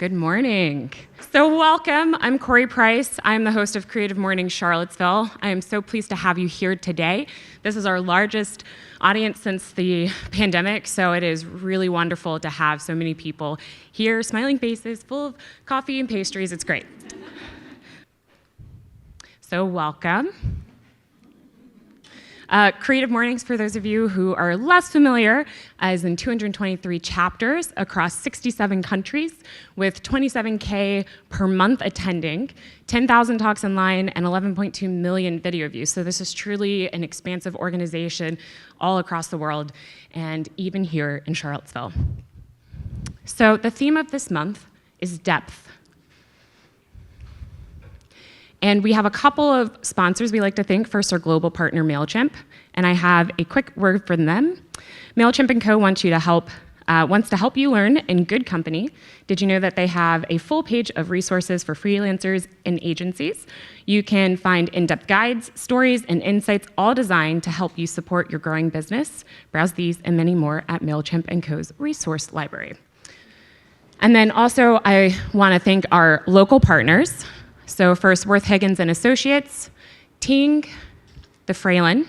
Good morning. So welcome. I'm Corey Price. I'm the host of Creative Mornings Charlottesville. I am so pleased to have you here today. This is our largest audience since the pandemic, so it is really wonderful to have so many people here, smiling faces, full of coffee and pastries. It's great. So welcome. Creative Mornings, for those of you who are less familiar, is in 223 chapters across 67 countries with 27K per month attending, 10,000 talks online, and 11.2 million video views. So this is truly an expansive organization all across the world, and even here in Charlottesville. So the theme of this month is depth. And we have a couple of sponsors we like to thank. First, our global partner, MailChimp, and I have a quick word from them. MailChimp & Co. wants to help you learn in good company. Did you know that they have a full page of resources for freelancers and agencies? You can find in-depth guides, stories, and insights, all designed to help you support your growing business. Browse these and many more at MailChimp & Co.'s resource library. And then also, I want to thank our local partners. So first, Worth Higgins and Associates, Ting, The Fralin,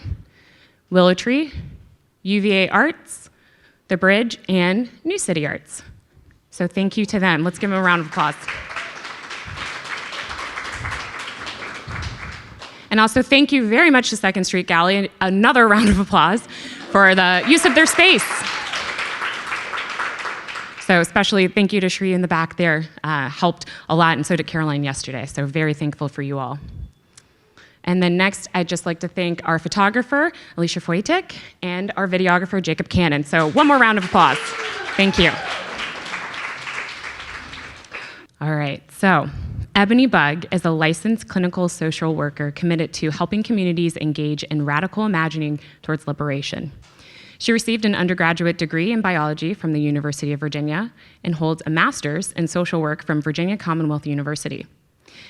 Willow Tree, UVA Arts, The Bridge, and New City Arts. So thank you to them. Let's give them a round of applause. And also thank you very much to Second Street Gallery. Another round of applause for the use of their space. So especially thank you to Shri in the back there, helped a lot, and so did Caroline yesterday, so very thankful for you all. And then next, I'd just like to thank our photographer, Alicia Foytik, and our videographer, Jacob Cannon. So one more round of applause. Thank you. All right, so Ebony Bugg is a licensed clinical social worker committed to helping communities engage in radical imagining towards liberation. She received an undergraduate degree in biology from the University of Virginia and holds a master's in social work from Virginia Commonwealth University.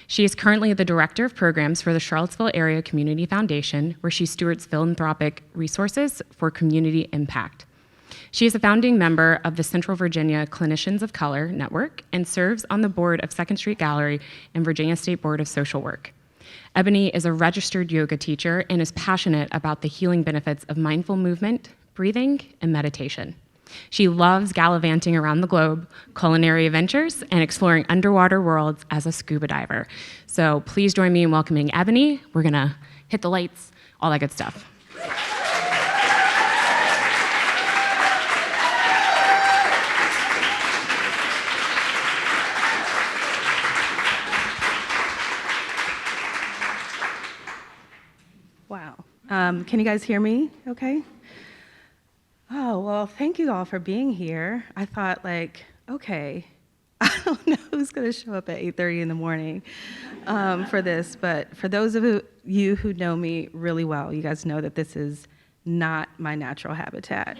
She is currently the director of programs for the Charlottesville Area Community Foundation, where she stewards philanthropic resources for community impact. She is a founding member of the Central Virginia Clinicians of Color Network and serves on the board of Second Street Gallery and Virginia State Board of Social Work. Ebony is a registered yoga teacher and is passionate about the healing benefits of mindful movement, breathing, and meditation. She loves gallivanting around the globe, culinary adventures, and exploring underwater worlds as a scuba diver. So please join me in welcoming Ebony. We're gonna hit the lights, all that good stuff. Wow. Can you guys hear me okay? Oh, well, thank you all for being here. I thought, okay, I don't know who's going to show up at 8:30 in the morning for this, but for those of you who know me really well, you guys know that this is not my natural habitat.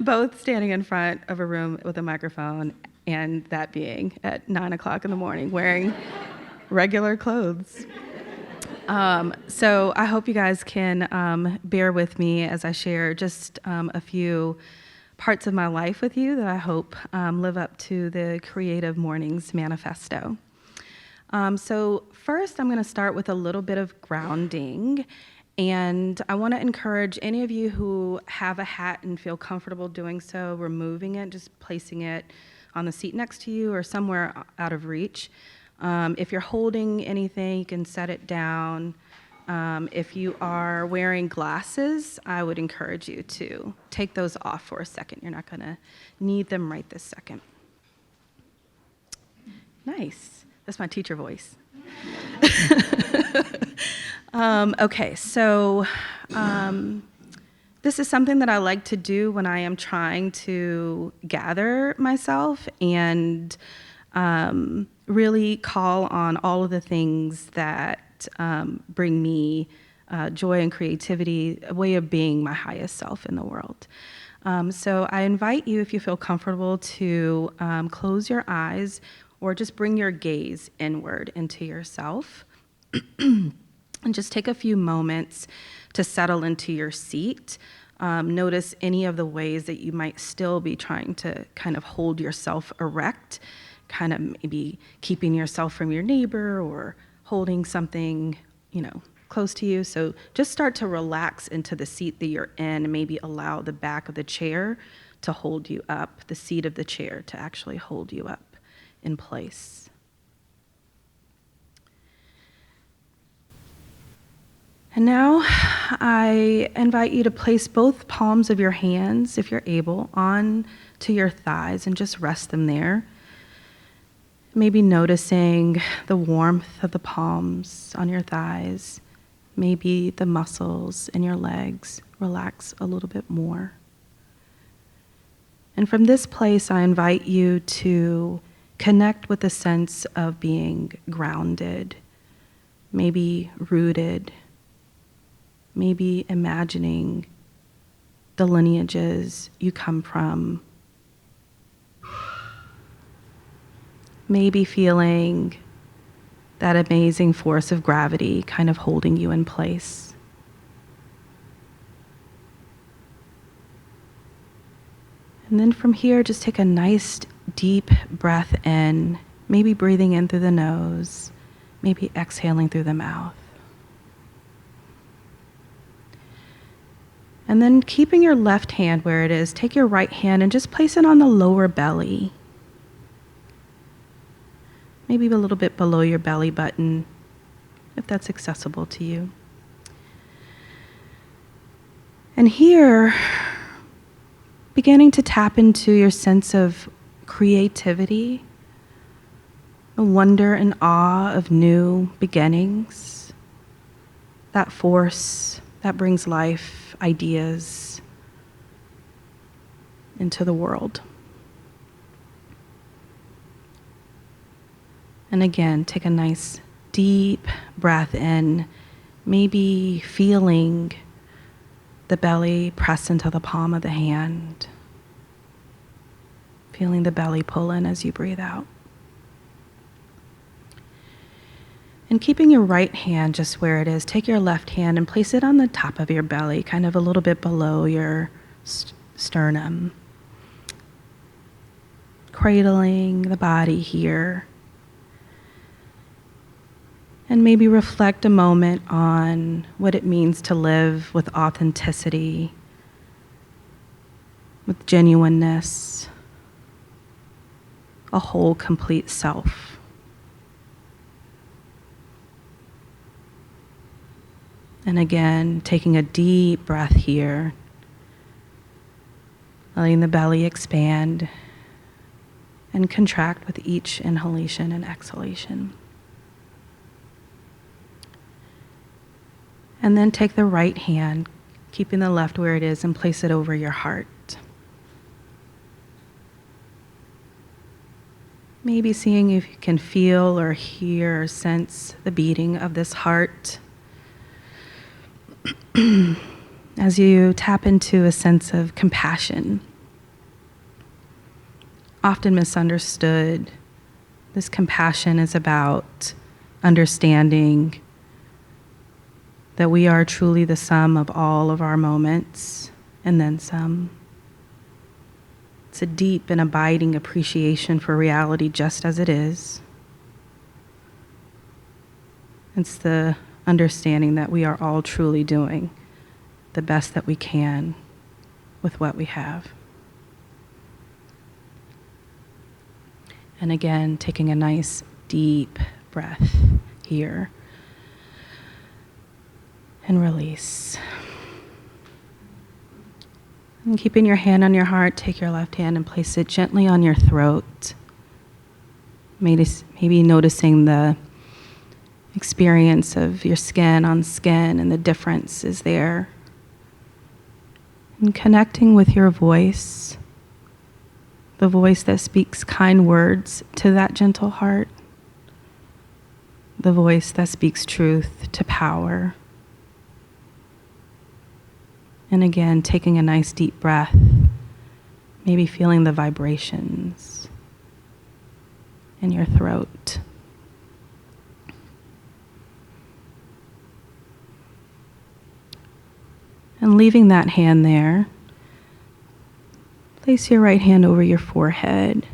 Both standing in front of a room with a microphone and that being at 9 o'clock in the morning wearing regular clothes. So I hope you guys can bear with me as I share just a few parts of my life with you that I hope live up to the Creative Mornings manifesto. So first, I'm going to start with a little bit of grounding, and I want to encourage any of you who have a hat and feel comfortable doing so, removing it, just placing it on the seat next to you or somewhere out of reach. If you're holding anything, you can set it down. If you are wearing glasses, I would encourage you to take those off for a second. You're not going to need them right this second. Nice. That's my teacher voice. Okay, so this is something that I like to do when I am trying to gather myself and really call on all of the things that bring me joy and creativity, a way of being my highest self in the world. So I invite you, if you feel comfortable, to close your eyes or just bring your gaze inward into yourself and just take a few moments to settle into your seat. Notice any of the ways that you might still be trying to kind of hold yourself erect, kind of maybe keeping yourself from your neighbor or holding something, close to you. So just start to relax into the seat that you're in and maybe allow the back of the chair to hold you up, the seat of the chair to actually hold you up in place. And now I invite you to place both palms of your hands, if you're able, on to your thighs and just rest them there. Maybe noticing the warmth of the palms on your thighs. Maybe the muscles in your legs relax a little bit more. And from this place, I invite you to connect with a sense of being grounded, maybe rooted, maybe imagining the lineages you come from, maybe feeling that amazing force of gravity kind of holding you in place. And then from here, just take a nice deep breath in, maybe breathing in through the nose, maybe exhaling through the mouth. And then keeping your left hand where it is, take your right hand and just place it on the lower belly. Maybe a little bit below your belly button, if that's accessible to you. And here, beginning to tap into your sense of creativity, the wonder and awe of new beginnings, that force that brings life, ideas into the world. And again, take a nice deep breath in, maybe feeling the belly press into the palm of the hand, feeling the belly pull in as you breathe out. And keeping your right hand just where it is, take your left hand and place it on the top of your belly, kind of a little bit below your sternum. Cradling the body here. And maybe reflect a moment on what it means to live with authenticity, with genuineness, a whole, complete self. And again, taking a deep breath here, letting the belly expand and contract with each inhalation and exhalation. And then take the right hand, keeping the left where it is, and place it over your heart. Maybe seeing if you can feel or hear or sense the beating of this heart as you tap into a sense of compassion. Often misunderstood, this compassion is about understanding that we are truly the sum of all of our moments, and then some. It's a deep and abiding appreciation for reality just as it is. It's the understanding that we are all truly doing the best that we can with what we have. And again, taking a nice deep breath here. And release. And keeping your hand on your heart, take your left hand and place it gently on your throat. Maybe noticing the experience of your skin on skin and the difference is there. And connecting with your voice, the voice that speaks kind words to that gentle heart, the voice that speaks truth to power. And again, taking a nice deep breath, maybe feeling the vibrations in your throat. And leaving that hand there, place your right hand over your forehead.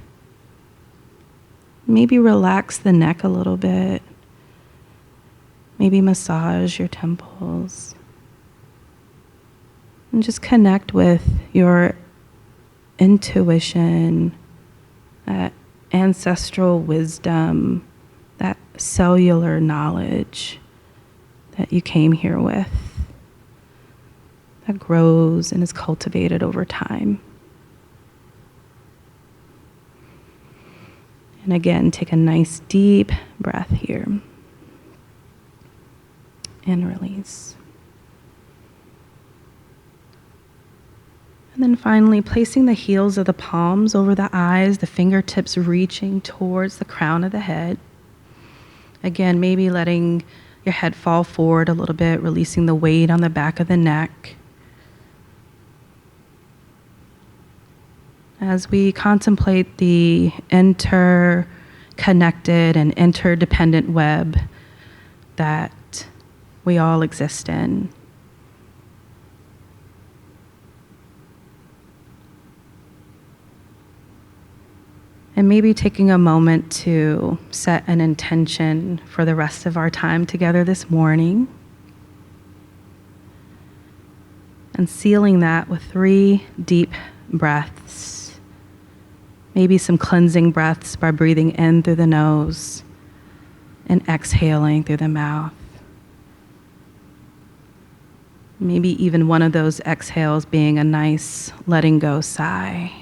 Maybe relax the neck a little bit. Maybe massage your temples. And just connect with your intuition, that ancestral wisdom, that cellular knowledge that you came here with, that grows and is cultivated over time. And again, take a nice deep breath here. And release. And then finally, placing the heels of the palms over the eyes, the fingertips reaching towards the crown of the head. Again, maybe letting your head fall forward a little bit, releasing the weight on the back of the neck. As we contemplate the interconnected and interdependent web that we all exist in. And maybe taking a moment to set an intention for the rest of our time together this morning. And sealing that with 3 deep breaths. Maybe some cleansing breaths by breathing in through the nose and exhaling through the mouth. Maybe even one of those exhales being a nice letting go sigh.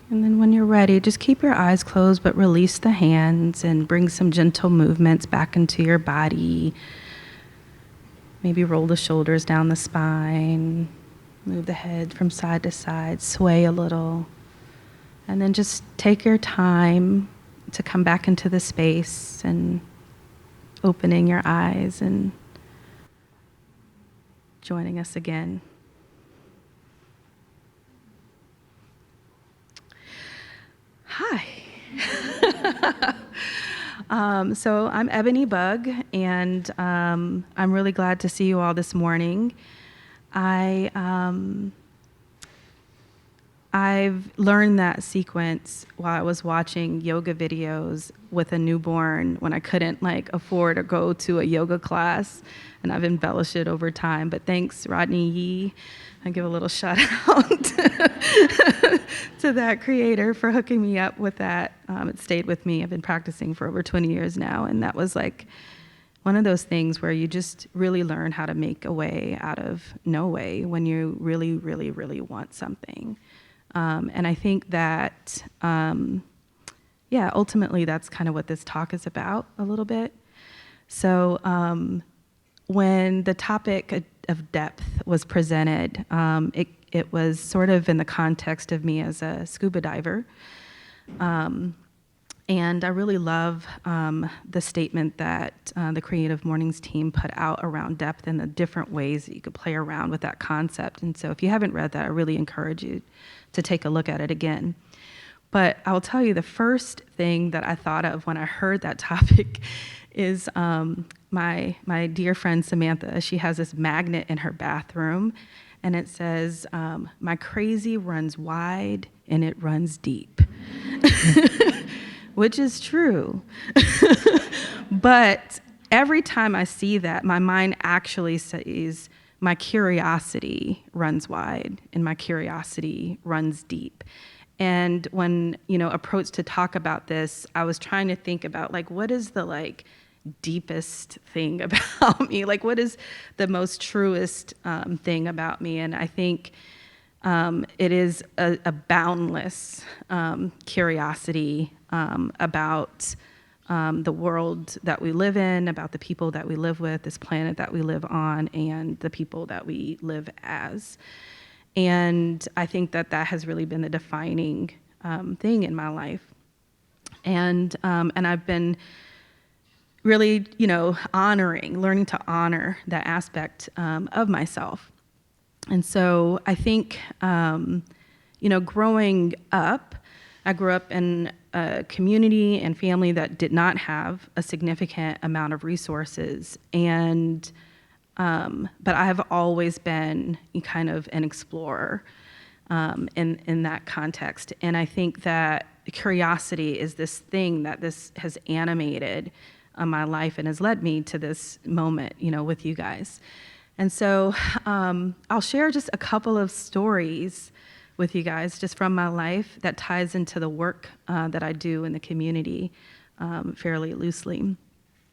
And then when you're ready, just keep your eyes closed, but release the hands and bring some gentle movements back into your body. Maybe roll the shoulders down the spine, move the head from side to side, sway a little. And then just take your time to come back into the space and opening your eyes and joining us again. Hi. So I'm Ebony Bugg, and I'm really glad to see you all this morning. I've learned that sequence while I was watching yoga videos with a newborn when I couldn't afford to go to a yoga class, and I've embellished it over time. But thanks, Rodney Yee. I give a little shout out to that creator for hooking me up with that. It stayed with me. I've been practicing for over 20 years now, and that was one of those things where you just really learn how to make a way out of no way when you really, really, really want something. And I think that, ultimately that's kind of what this talk is about a little bit. So when the topic of depth was presented, it was sort of in the context of me as a scuba diver. And I really love the statement that the Creative Mornings team put out around depth and the different ways that you could play around with that concept. And so if you haven't read that, I really encourage you to take a look at it again. But I'll tell you, the first thing that I thought of when I heard that topic is my dear friend Samantha. She has this magnet in her bathroom, and it says, "My crazy runs wide and it runs deep," which is true. But every time I see that, my mind actually says, "My curiosity runs wide and my curiosity runs deep." And when, approached to talk about this, I was trying to think about what is the deepest thing about me? What is the most truest thing about me? And I think it is a boundless curiosity about the world that we live in, about the people that we live with, this planet that we live on, and the people that we live as. And I think that has really been the defining thing in my life. And I've been really, learning to honor that aspect of myself. And so I think, growing up, I grew up in a community and family that did not have a significant amount of resources. And, but I have always been kind of an explorer in that context. And I think that curiosity is this thing that this has animated my life and has led me to this moment, with you guys. And so I'll share just a couple of stories with you guys just from my life that ties into the work that I do in the community fairly loosely.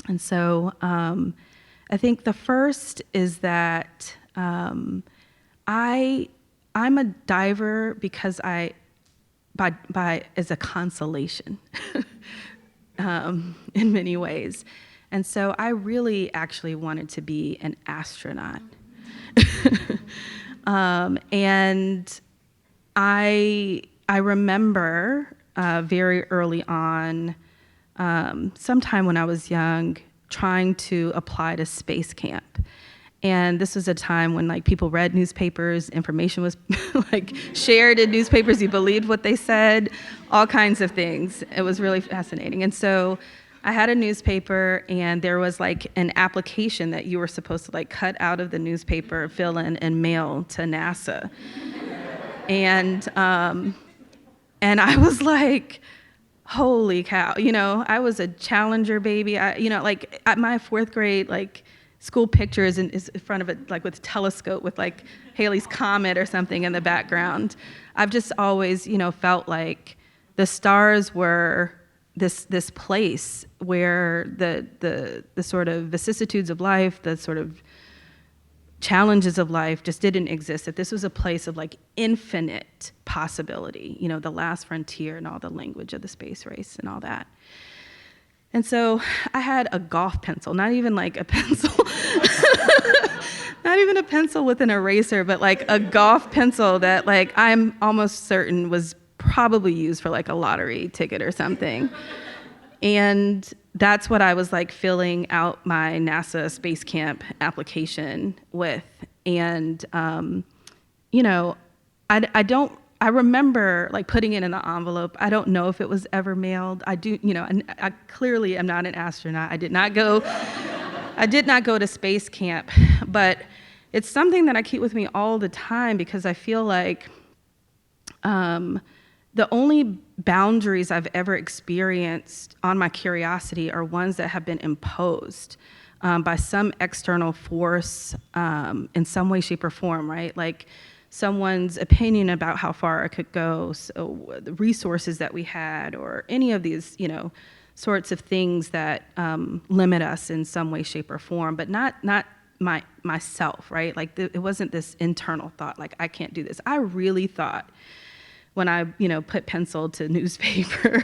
And so I think the first is that I'm a diver because by as a consolation in many ways. And so I really actually wanted to be an astronaut. And I remember very early on, sometime when I was young, trying to apply to space camp. And this was a time when people read newspapers, information was shared in newspapers, you believed what they said, all kinds of things. It was really fascinating. And so I had a newspaper, and there was an application that you were supposed to cut out of the newspaper, fill in, and mail to NASA. And I was like, holy cow, I was a Challenger baby. At my fourth grade, school pictures is in front of it, with a telescope with Halley's Comet or something in the background. I've just always, felt like the stars were this place where the sort of vicissitudes of life, the sort of challenges of life just didn't exist, that this was a place of infinite possibility, the last frontier and all the language of the space race and all that. And so I had a golf pencil, not even a pencil, not even a pencil with an eraser, but a golf pencil that I'm almost certain was probably used for a lottery ticket or something. And that's what I was filling out my NASA Space Camp application with. And, I remember putting it in the envelope. I don't know if it was ever mailed. I do, and I clearly am not an astronaut. I did not go to space camp, but it's something that I keep with me all the time because I feel like the only boundaries I've ever experienced on my curiosity are ones that have been imposed by some external force in some way, shape, or form, right? Someone's opinion about how far I could go, so the resources that we had, or any of these, sorts of things that limit us in some way, shape, or form, but not myself, right? It wasn't this internal thought, I can't do this. I really thought when I, put pencil to newspaper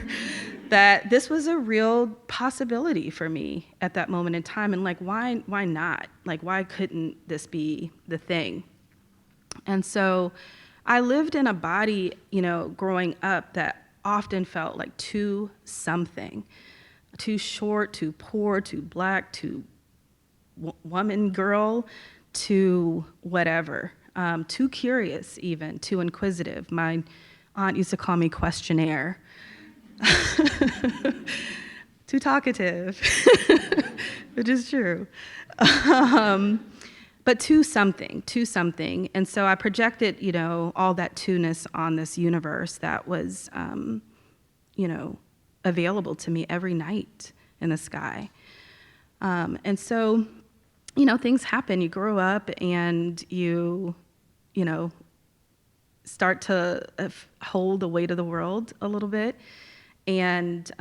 that this was a real possibility for me at that moment in time. And why not? Why couldn't this be the thing? And so I lived in a body, growing up that often felt too something, too short, too poor, too black, too woman, girl, too whatever, too curious even, too inquisitive. My aunt used to call me questionnaire. Too talkative, which is true. But to something. And so I projected, all that two-ness on this universe that was, available to me every night in the sky. And so, things happen. You grow up and you start to hold the weight of the world a little bit. And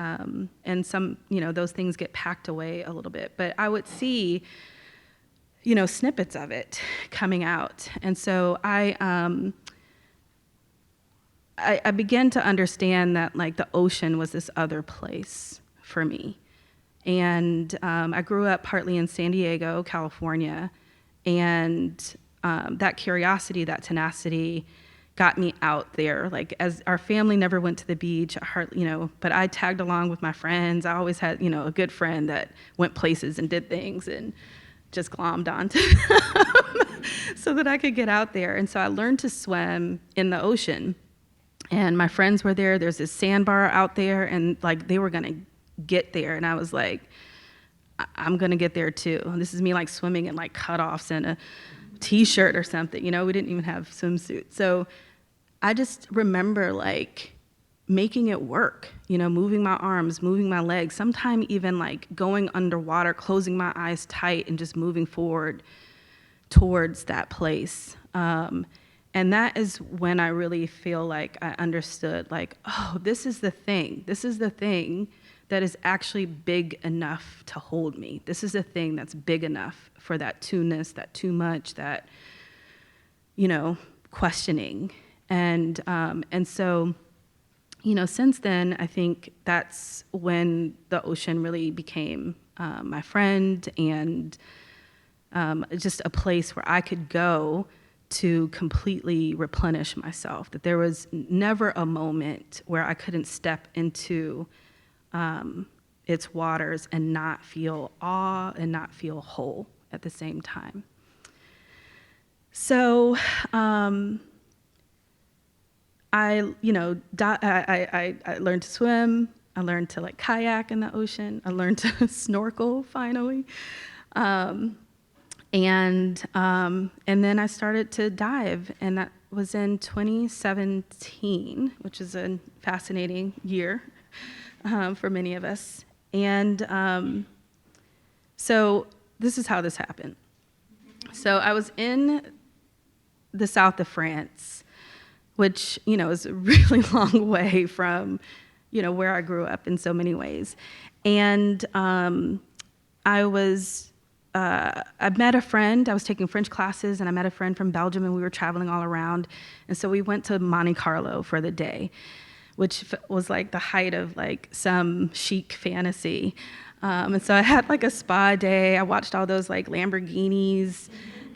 some, those things get packed away a little bit. But I would see snippets of it coming out. And so I began to understand that the ocean was this other place for me. And I grew up partly in San Diego, California, and that curiosity, that tenacity got me out there. Like, as our family never went to the beach, but I tagged along with my friends. I always had, a good friend that went places and did things and just glommed onto them so that I could get out there. And so I learned to swim in the ocean. And my friends were there. There's this sandbar out there, and like they were gonna get there. And I was like, I'm gonna get there too. And this is me like swimming in like cutoffs and a t-shirt or something. We didn't even have swimsuits. So I just remember like making it work, moving my arms, moving my legs, sometime even like going underwater, closing my eyes tight and just moving forward towards that place. And that is when I really feel like I understood, like, oh, this is the thing. This is the thing that is actually big enough to hold me. This is the thing that's big enough for that too-ness, that too much, that, questioning. And so, since then, I think that's when the ocean really became my friend and just a place where I could go to completely replenish myself, that there was never a moment where I couldn't step into its waters and not feel awe and not feel whole at the same time. So I learned to swim. I learned to like kayak in the ocean. I learned to snorkel finally. And then I started to dive, and that was in 2017, which is a fascinating year for many of us. And so this is how this happened. So I was in the south of France, which, is a really long way from, where I grew up in so many ways. And I met a friend. I was taking French classes, and I met a friend from Belgium, and we were traveling all around. And so we went to Monte Carlo for the day, which was like the height of like some chic fantasy. And so I had like a spa day. I watched all those like Lamborghinis,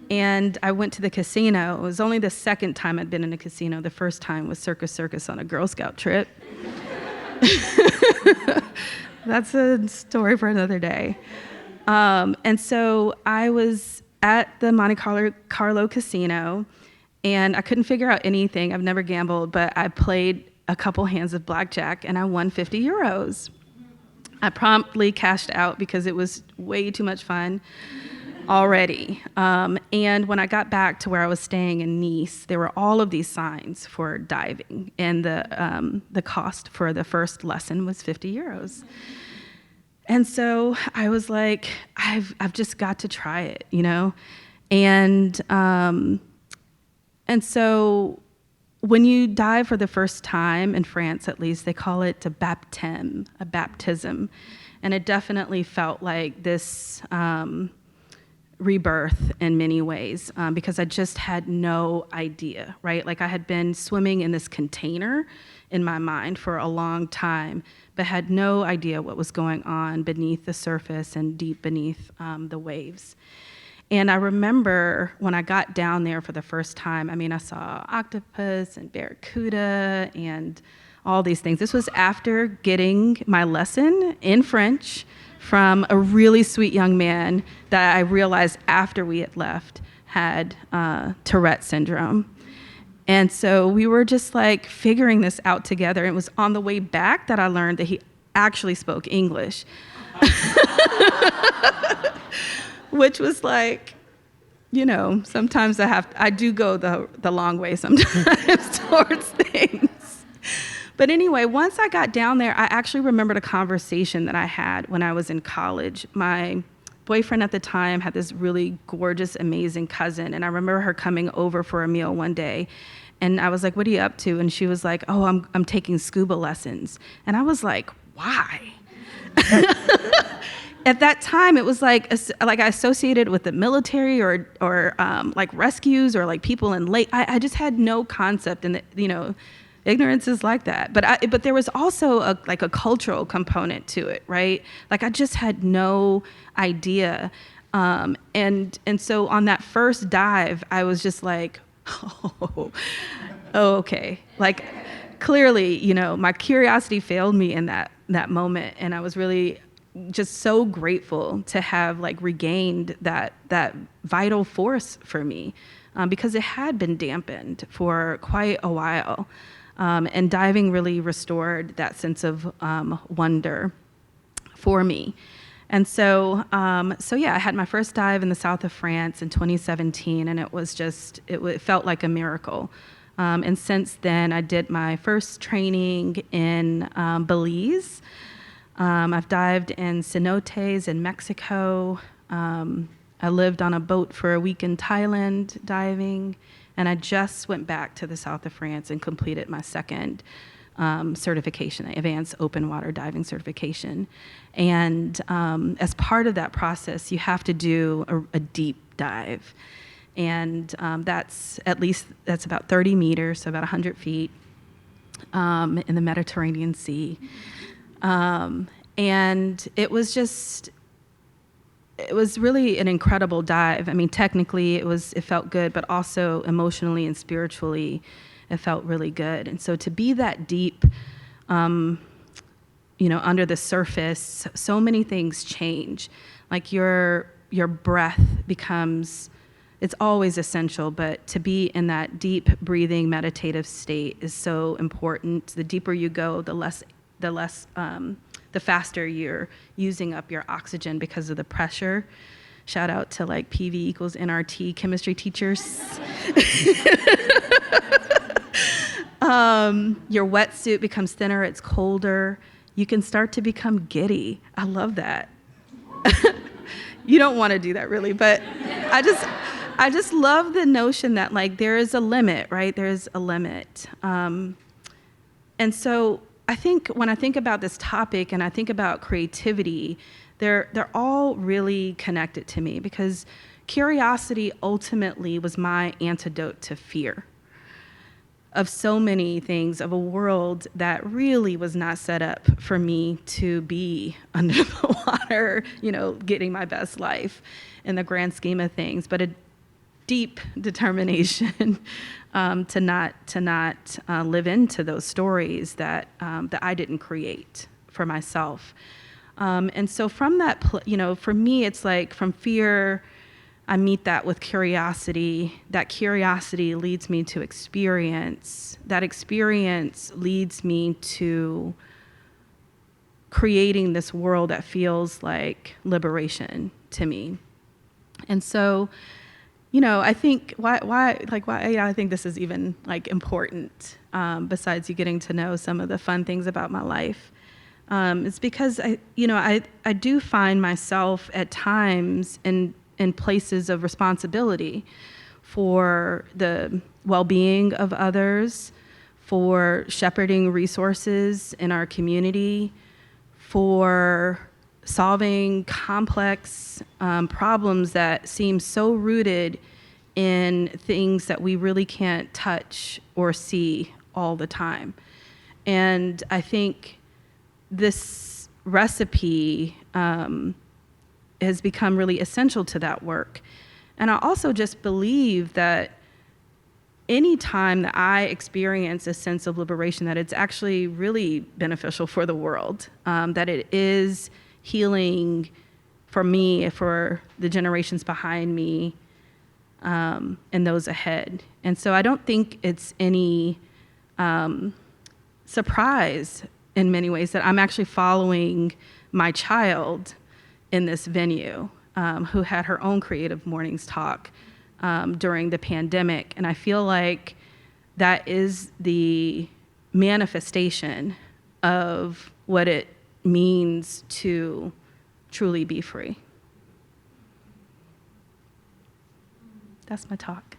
and I went to the casino. It was only the second time I'd been in a casino. The first time was Circus on a Girl Scout trip. That's a story for another day. And so I was at the Monte Carlo casino, and I couldn't figure out anything. I've never gambled, but I played a couple hands of blackjack, and I won 50 euros. I promptly cashed out because it was way too much fun already. And when I got back to where I was staying in Nice, there were all of these signs for diving, and the cost for the first lesson was 50 euros. And so I was like, I've just got to try it, And so when you dive for the first time, in France at least, they call it a baptême, a baptism. And it definitely felt like this rebirth in many ways, because I just had no idea, right? Like I had been swimming in this container in my mind for a long time, but had no idea what was going on beneath the surface and deep beneath the waves. And I remember when I got down there for the first time, I saw octopus and barracuda and all these things. This was after getting my lesson in French from a really sweet young man that I realized after we had left had Tourette syndrome. And so we were just like figuring this out together. It was on the way back that I learned that he actually spoke English. Which was like, sometimes I do go the long way sometimes towards things. But anyway, once I got down there, I actually remembered a conversation that I had when I was in college. My boyfriend at the time had this really gorgeous, amazing cousin, and I remember her coming over for a meal one day, and I was like, "What are you up to?" And she was like, "Oh, I'm taking scuba lessons." And I was like, "Why?" At that time, it was like I associated with the military or like rescues or like people in lake. I just had no concept, and ignorance is like that. But there was also a cultural component to it, right? Like I just had no idea, and so on that first dive, I was just like, oh, oh, okay. Like, clearly, my curiosity failed me in that moment, and I was really just so grateful to have like regained that vital force for me, because it had been dampened for quite a while, and diving really restored that sense of wonder for me. And so yeah, I had my first dive in the south of France in 2017, and it felt like a miracle. And since then, I did my first training in Belize. I've dived in cenotes in Mexico. I lived on a boat for a week in Thailand diving, and I just went back to the south of France and completed my second certification, advanced open water diving certification. And as part of that process, you have to do a deep dive. And that's about 30 meters, so about 100 feet, in the Mediterranean Sea. And it was really an incredible dive. I mean, technically it felt good, but also emotionally and spiritually, it felt really good. And so to be that deep, under the surface, so many things change. Like your breath becomes, it's always essential, but to be in that deep breathing meditative state is so important. The deeper you go, the faster you're using up your oxygen because of the pressure. Shout out to like PV equals nRT chemistry teachers. Your wetsuit becomes thinner, it's colder. You can start to become giddy. I love that. You don't want to do that really, but I just love the notion that like there is a limit, right? There's a limit. And so I think when I think about this topic and I think about creativity, they're all really connected to me, because curiosity ultimately was my antidote to fear of so many things, of a world that really was not set up for me to be under the water, getting my best life in the grand scheme of things, but a deep determination to not live into those stories that I didn't create for myself. And so from that, for me, it's like from fear, I meet that with curiosity. That curiosity leads me to experience. That experience leads me to creating this world that feels like liberation to me. And so, I think why I think this is even like important, besides you getting to know some of the fun things about my life. It's because I do find myself at times in places of responsibility for the well-being of others, for shepherding resources in our community, for solving complex problems that seem so rooted in things that we really can't touch or see all the time. And I think this recipe has become really essential to that work. And I also just believe that any time that I experience a sense of liberation, that it's actually really beneficial for the world, that it is healing for me, for the generations behind me, and those ahead. And so I don't think it's any surprise in many ways that I'm actually following my child in this venue, who had her own Creative Mornings talk during the pandemic. And I feel like that is the manifestation of what it means to truly be free. That's my talk.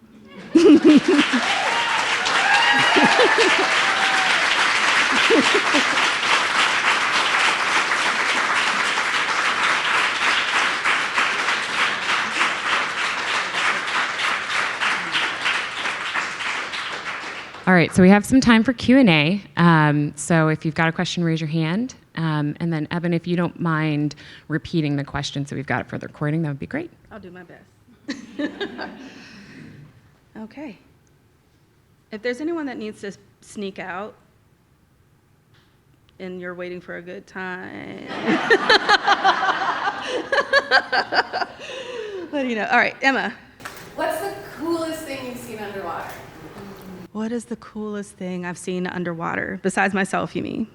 All right, so we have some time for Q&A. So if you've got a question, raise your hand. And then, Evan, if you don't mind repeating the question so we've got it for the recording, that would be great. I'll do my best. Okay. If there's anyone that needs to sneak out and you're waiting for a good time, let you know. All right, Emma. What's the coolest thing you've seen underwater? What is the coolest thing I've seen underwater? Besides myself, you mean?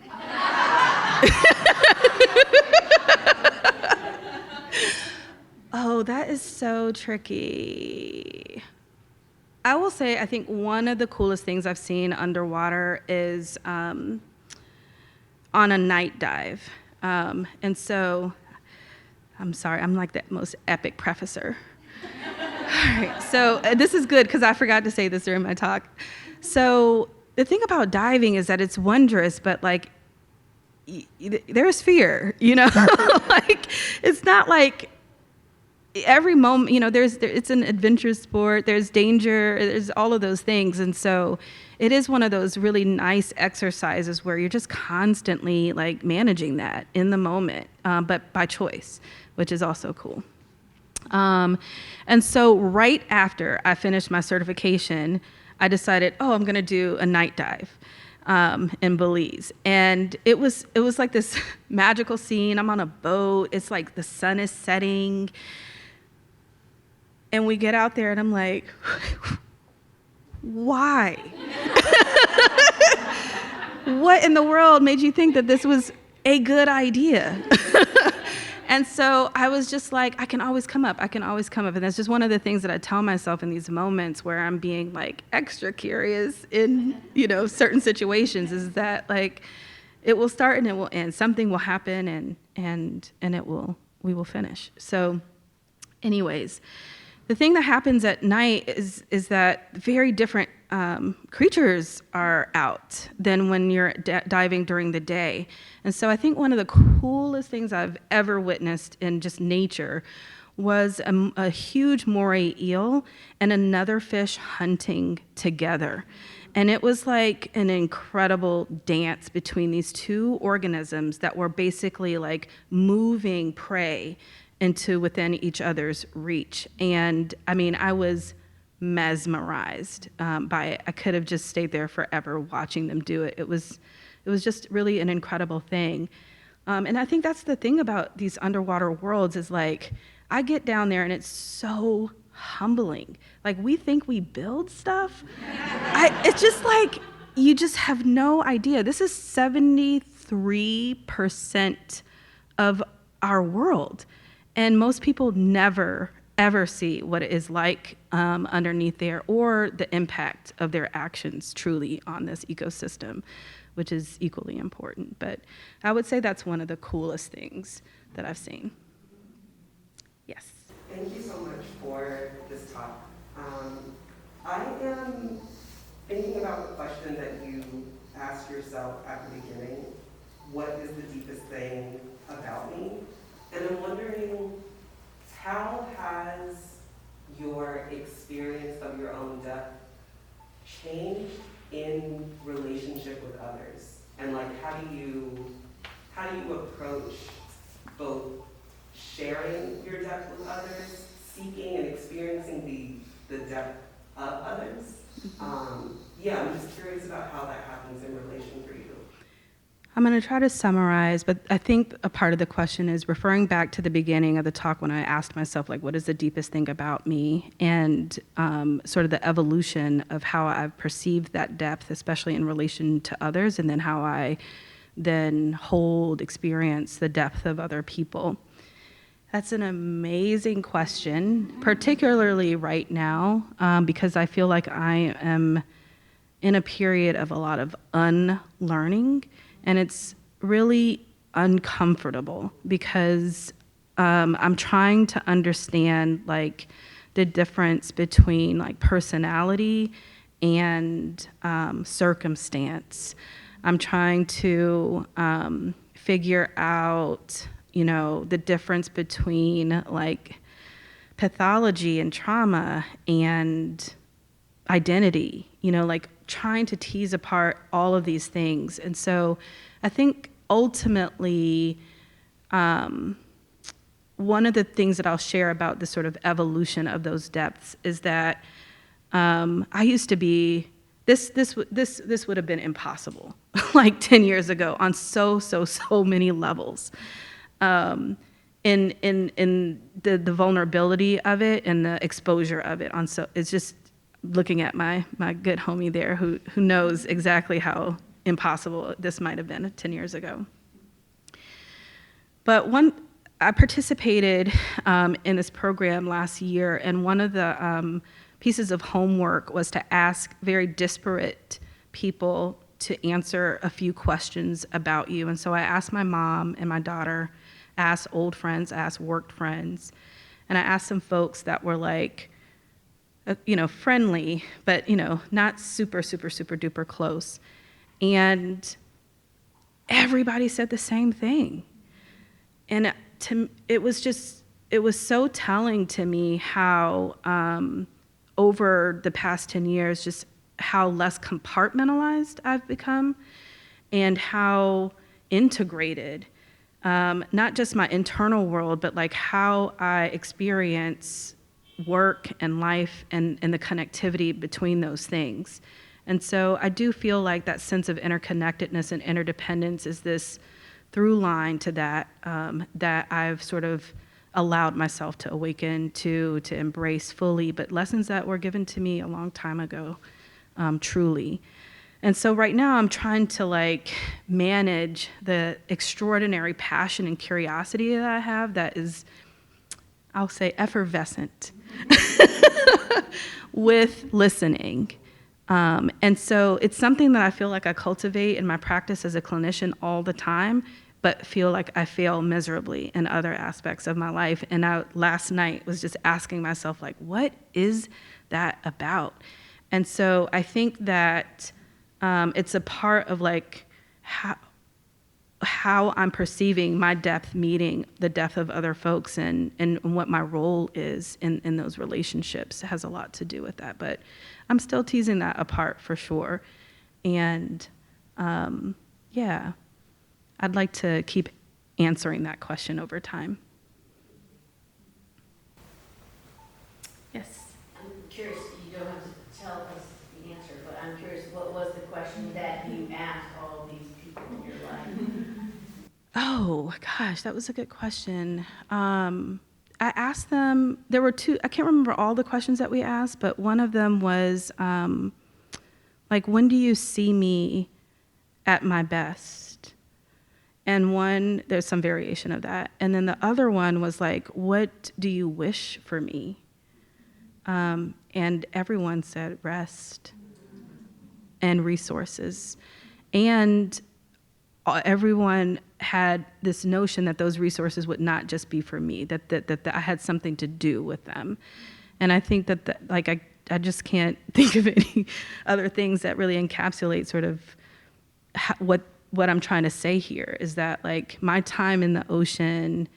Oh, that is so tricky. I will say, I think one of the coolest things I've seen underwater is on a night dive. And so, I'm sorry, I'm like the most epic prefacer. All right, so this is good because I forgot to say this during my talk. So the thing about diving is that it's wondrous, but like there's fear, you know? Like it's not like every moment, you know, it's an adventure sport, there's danger, there's all of those things. And so it is one of those really nice exercises where you're just constantly like managing that in the moment, but by choice, which is also cool. And so right after I finished my certification, I decided, I'm going to do a night dive in Belize. And it was like this magical scene. I'm on a boat. It's like the sun is setting. And we get out there and I'm like, why? What in the world made you think that this was a good idea? And so I was just like, I can always come up. And that's just one of the things that I tell myself in these moments where I'm being like extra curious in, you know, certain situations, is that like it will start and it will end. Something will happen and we will finish. So anyways, the thing that happens at night is that very different creatures are out than when you're diving during the day. And so I think one of the coolest things I've ever witnessed in just nature was a huge moray eel and another fish hunting together. And it was like an incredible dance between these two organisms that were basically like moving prey into within each other's reach. And I mean, I was mesmerized by it. I could have just stayed there forever watching them do it. It was just really an incredible thing. And I think that's the thing about these underwater worlds is like, I get down there and it's so humbling. Like we think we build stuff. It's just like, you just have no idea. This is 73% of our world. And most people never, ever see what it is like underneath there or the impact of their actions truly on this ecosystem, which is equally important. But I would say that's one of the coolest things that I've seen. Yes. Thank you so much for this talk. I am thinking about the question that you asked yourself at the beginning, what is the deepest thing about me? And I'm wondering, how has your experience of your own death changed in relationship with others? And like, how do you approach both sharing your depth with others, seeking and experiencing the depth of others? I'm just curious about how that happens in relation for you. I'm going to try to summarize, but I think a part of the question is referring back to the beginning of the talk when I asked myself, like, what is the deepest thing about me? And sort of the evolution of how I've perceived that depth, especially in relation to others, and then how I then experience the depth of other people. That's an amazing question, particularly right now, because I feel like I am in a period of a lot of unlearning. And it's really uncomfortable because I'm trying to understand like the difference between like personality and circumstance. I'm trying to figure out, you know, the difference between like pathology and trauma and identity, you know, like trying to tease apart all of these things. And so I think ultimately, one of the things that I'll share about the sort of evolution of those depths is that I used to be this would have been impossible like 10 years ago on so many levels. In the vulnerability of it and the exposure of it it's just looking at my good homie there who knows exactly how impossible this might have been 10 years ago. But I participated in this program last year, and one of the pieces of homework was to ask very disparate people to answer a few questions about you. And so I asked my mom and my daughter, asked old friends, asked work friends, and I asked some folks that were like, friendly, but, not super duper close. And everybody said the same thing. And it was so telling to me how, over the past 10 years, just how less compartmentalized I've become and how integrated, not just my internal world, but like how I experience work and life and the connectivity between those things. And so I do feel like that sense of interconnectedness and interdependence is this through line to that, that I've sort of allowed myself to awaken to embrace fully, but lessons that were given to me a long time ago, truly. And so right now I'm trying to manage the extraordinary passion and curiosity that I have that is, I'll say, effervescent with listening. And so it's something that I feel like I cultivate in my practice as a clinician all the time, but feel like I fail miserably in other aspects of my life. And I, last night, was just asking myself, what is that about? And so I think that it's a part of how I'm perceiving my depth meeting the depth of other folks and what my role is in those relationships has a lot to do with that. But I'm still teasing that apart for sure. And yeah, I'd like to keep answering that question over time. Yes? I'm curious, you don't have to tell us the answer, but I'm curious, what was the question that you asked all of these people in your life? Oh, gosh, that was a good question. I asked them, there were two, I can't remember all the questions that we asked, but one of them was, when do you see me at my best? And one, there's some variation of that. And then the other one was what do you wish for me? And everyone said rest and resources. And everyone had this notion that those resources would not just be for me, that I had something to do with them. And I think that I just can't think of any other things that really encapsulate sort of what I'm trying to say here is that my time in the ocean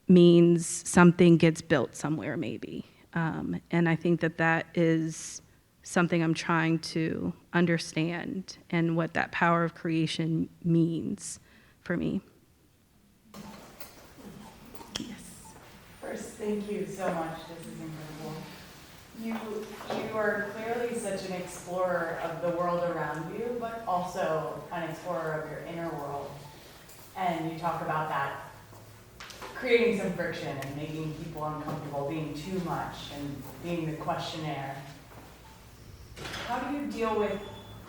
means something gets built somewhere maybe. And I think that is something I'm trying to understand and what that power of creation means for me. Yes. First, thank you so much. This is incredible. You are clearly such an explorer of the world around you, but also an explorer of your inner world. And you talk about that creating some friction and making people uncomfortable, being too much and being the questionnaire. How do you deal with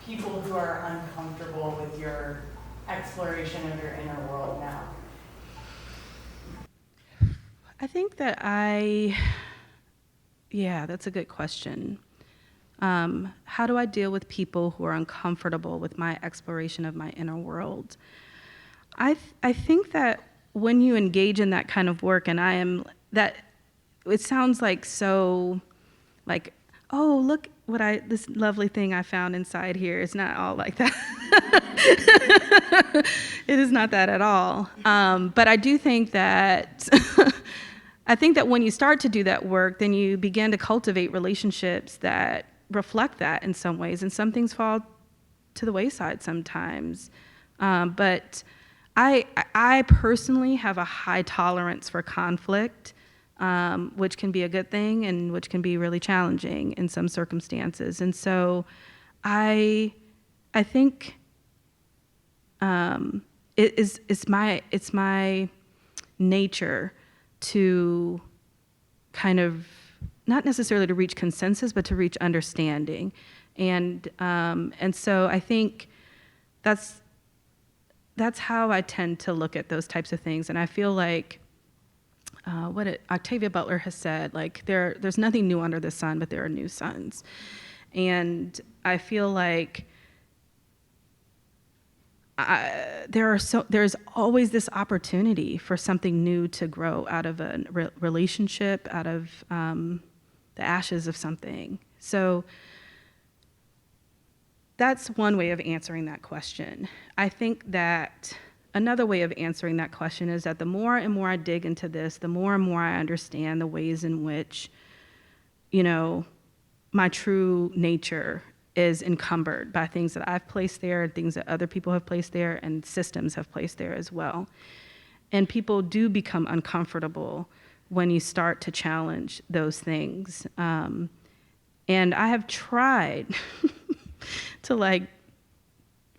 people who are uncomfortable with your exploration of your inner world now? I think that that's a good question. How do I deal with people who are uncomfortable with my exploration of my inner world? I think that when you engage in that kind of work, and it sounds oh, look this lovely thing I found inside here. It's not all like that. It is not that at all. But I do think that I think that when you start to do that work, then you begin to cultivate relationships that reflect that in some ways, and some things fall to the wayside sometimes. But I personally have a high tolerance for conflict, which can be a good thing and which can be really challenging in some circumstances. And so I think it's my nature to kind of not necessarily to reach consensus, but to reach understanding, and so I think that's how I tend to look at those types of things, and I feel like Octavia Butler has said, like there's nothing new under the sun, but there are new suns, and I feel like there's always this opportunity for something new to grow out of a relationship, out of the ashes of something. So that's one way of answering that question. I think that another way of answering that question is that the more and more I dig into this, the more and more I understand the ways in which, my true nature is encumbered by things that I've placed there, things that other people have placed there, and systems have placed there as well. And people do become uncomfortable when you start to challenge those things. And I have tried to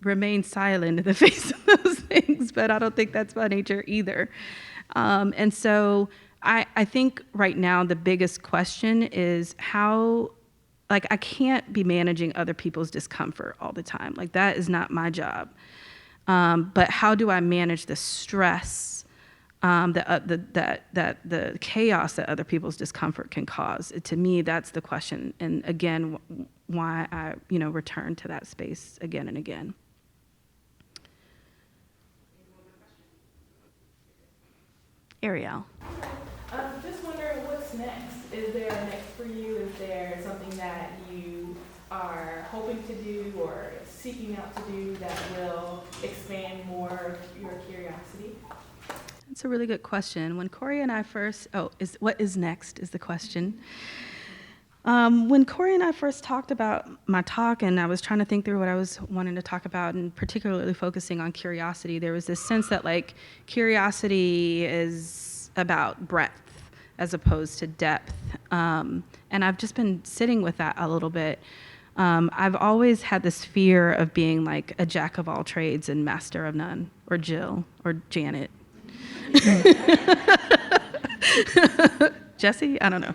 remain silent in the face of those things, but I don't think that's my nature either. And so I think right now the biggest question is how, I can't be managing other people's discomfort all the time. That is not my job. But how do I manage the stress, the chaos that other people's discomfort can cause? To me, that's the question. And again, why I, return to that space again and again. Ariel. Just wondering what's next. Is there a next for you? Is there something that you are hoping to do or seeking out to do that will expand more of your curiosity? That's a really good question. When Corey and I first, what is next is the question. When Corey and I first talked about my talk, and I was trying to think through what I was wanting to talk about, and particularly focusing on curiosity, there was this sense that curiosity is about breadth as opposed to depth. And I've just been sitting with that a little bit. I've always had this fear of being a jack of all trades and master of none, or Jill, or Janet. Jesse? I don't know.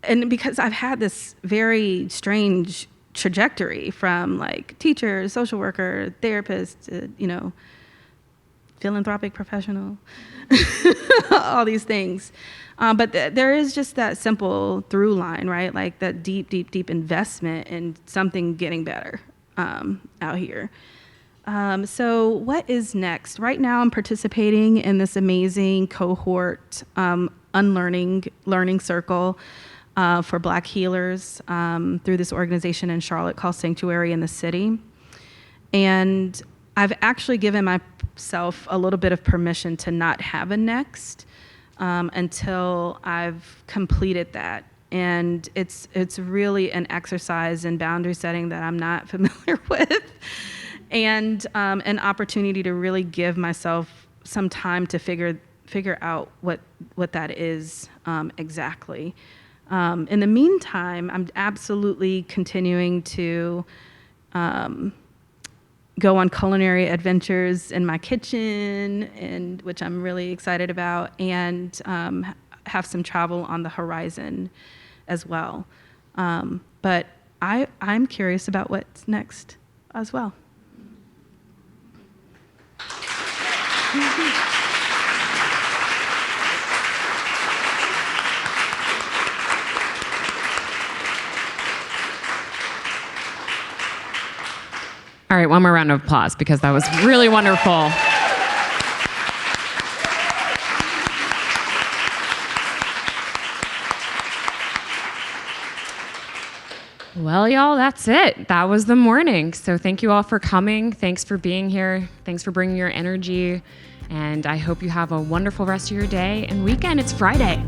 And because I've had this very strange trajectory from teacher, social worker, therapist, philanthropic professional, all these things. But there is just that simple through line, right? That deep, deep, deep investment in something getting better out here. So what is next? Right now I'm participating in this amazing cohort unlearning learning circle for Black healers through this organization in Charlotte called Sanctuary in the City. And I've actually given myself a little bit of permission to not have a next until I've completed that. And it's really an exercise in boundary setting that I'm not familiar with, and an opportunity to really give myself some time to figure out what that is exactly. In the meantime, I'm absolutely continuing to go on culinary adventures in my kitchen, and which I'm really excited about, and have some travel on the horizon as well. But I'm curious about what's next as well. All right, one more round of applause because that was really wonderful. Well, y'all, that's it. That was the morning. So thank you all for coming. Thanks for being here. Thanks for bringing your energy. And I hope you have a wonderful rest of your day and weekend. It's Friday.